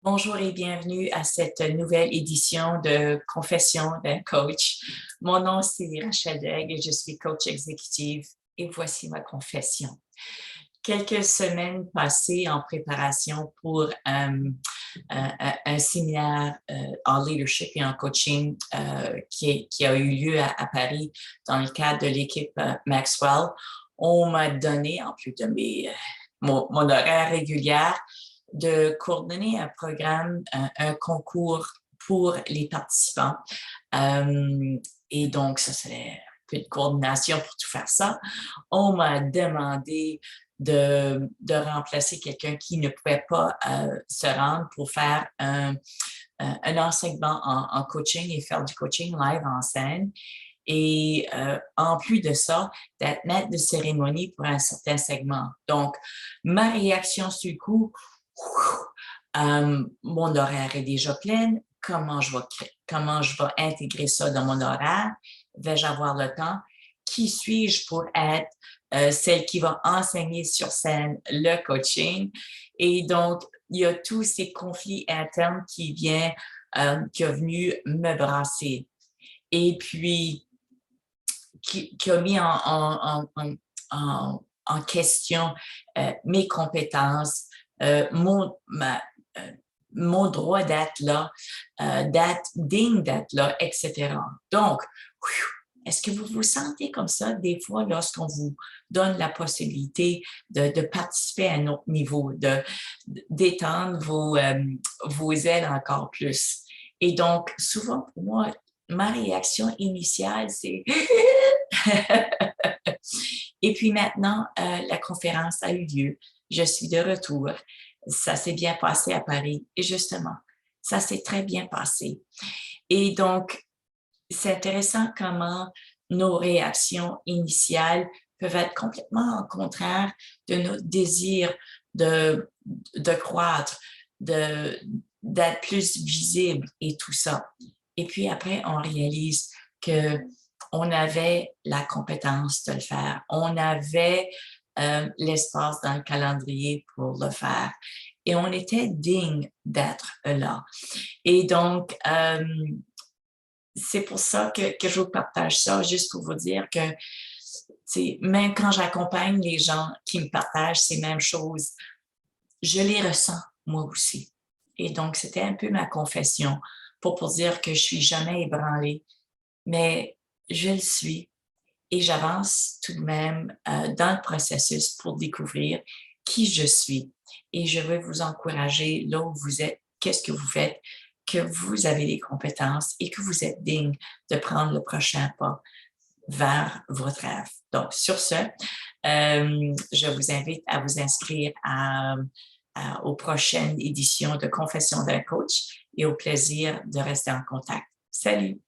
Bonjour et bienvenue à cette nouvelle édition de Confession d'un coach. Mon nom, c'est Rachel Degg et je suis coach exécutive et voici ma confession. Quelques semaines passées en préparation pour un séminaire en leadership et en coaching qui a eu lieu à Paris dans le cadre de l'équipe Maxwell, on m'a donné, en plus de mon horaire régulier, de coordonner un programme, un concours pour les participants. Et donc, ça serait un peu de coordination pour tout faire ça. On m'a demandé de remplacer quelqu'un qui ne pouvait pas se rendre pour faire un enseignement en coaching et faire du coaching live en scène. Et en plus de ça, d'être maître de cérémonie pour un certain segment. Donc, ma réaction sur le coup, mon horaire est déjà plein. Comment je vais intégrer ça dans mon horaire? Vais-je avoir le temps? Qui suis-je pour être celle qui va enseigner sur scène le coaching? Et donc, il y a tous ces conflits internes qui sont venus me brasser. Et puis, qui a mis en question mes compétences, mon droit d'être là, d'être digne d'être là, etc. Donc, est-ce que vous vous sentez comme ça des fois lorsqu'on vous donne la possibilité de participer à un autre niveau, d'étendre vos ailes encore plus? Et donc, souvent pour moi, ma réaction initiale, c'est Et puis maintenant, la conférence a eu lieu. Je suis de retour. Ça s'est bien passé à Paris. Et justement, ça s'est très bien passé. Et donc, c'est intéressant comment nos réactions initiales peuvent être complètement en contraire de notre désir de croître, d'être plus visible et tout ça. Et puis après, on réalise qu'on avait la compétence de le faire. On avait l'espace dans le calendrier pour le faire. Et on était digne d'être là. Et donc, c'est pour ça que je vous partage ça, juste pour vous dire que même quand j'accompagne les gens qui me partagent ces mêmes choses, je les ressens moi aussi. Et donc, c'était un peu ma confession pour dire que je suis jamais ébranlée, mais je le suis et j'avance tout de même dans le processus pour découvrir qui je suis. Et je veux vous encourager là où vous êtes, qu'est-ce que vous faites, que vous avez les compétences et que vous êtes digne de prendre le prochain pas vers votre rêve. Donc, sur ce, je vous invite à vous inscrire aux prochaines éditions de Confession d'un coach et au plaisir de rester en contact. Salut!